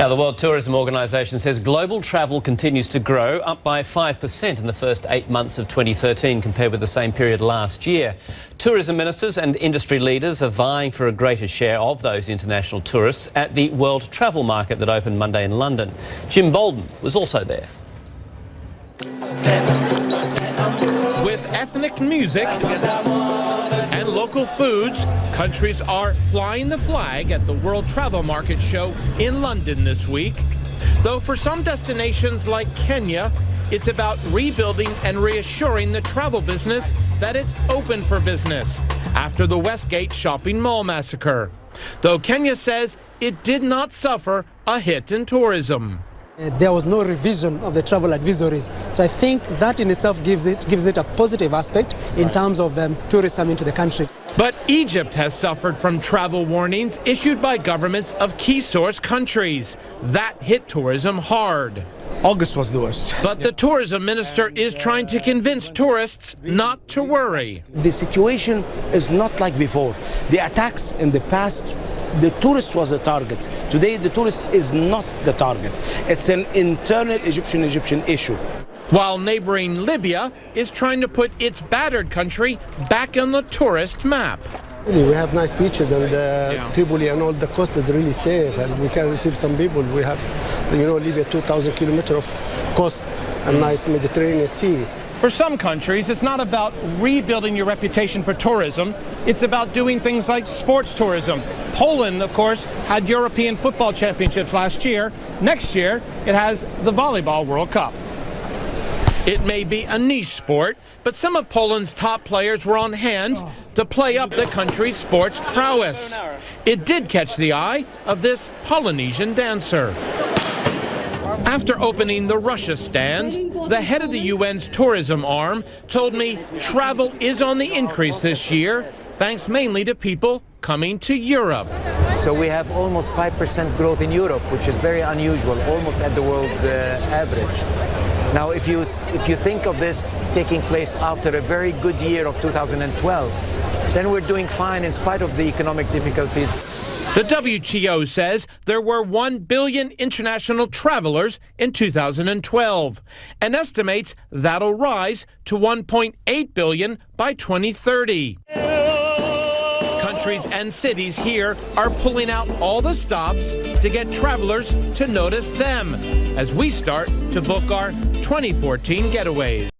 Now, the World Tourism Organization says global travel continues to grow, up by 5% in the first 8 months of 2013 compared with the same period last year. Tourism ministers and industry leaders are vying for a greater share of those international tourists at the World Travel Market that opened Monday in London. Jim Bolden was also there. With ethnic music and local foods, countries are flying the flag at the World Travel Market show in London this week. Though for some destinations like Kenya, it's about rebuilding and reassuring the travel business that it's open for business after the Westgate shopping mall massacre. Though Kenya says it did not suffer a hit in tourism. There was no revision of the travel advisories. So I think that in itself gives it a positive aspect in terms of tourists coming to the country. But Egypt has suffered from travel warnings issued by governments of key source countries. That hit tourism hard. August was the worst. But the tourism minister is trying to convince tourists not to worry. The situation is not like before. The attacks in the past, the tourist was a target. Today, the tourist is not the target. It's an internal Egyptian issue. While neighboring Libya is trying to put its battered country back on the tourist map. Really, we have nice beaches, and Tripoli and all the coast is really safe, and we can receive some people. We have, Libya, 2,000 kilometers of coast and nice Mediterranean Sea. For some countries, it's not about rebuilding your reputation for tourism. It's about doing things like sports tourism. Poland, of course, had European football championships last year. Next year, it has the Volleyball World Cup. It may be a niche sport, but some of Poland's top players were on hand to play up the country's sports prowess. It did catch the eye of this Polynesian dancer. After opening the Russia stand, the head of the UN's tourism arm told me travel is on the increase this year, thanks mainly to people coming to Europe. So we have almost 5% growth in Europe, which is very unusual, almost at the world average. Now, if you think of this taking place after a very good year of 2012, then we're doing fine in spite of the economic difficulties. The WTO says there were 1 billion international travelers in 2012 and estimates that'll rise to 1.8 billion by 2030. Countries and cities here are pulling out all the stops to get travelers to notice them as we start to book our 2014 getaways.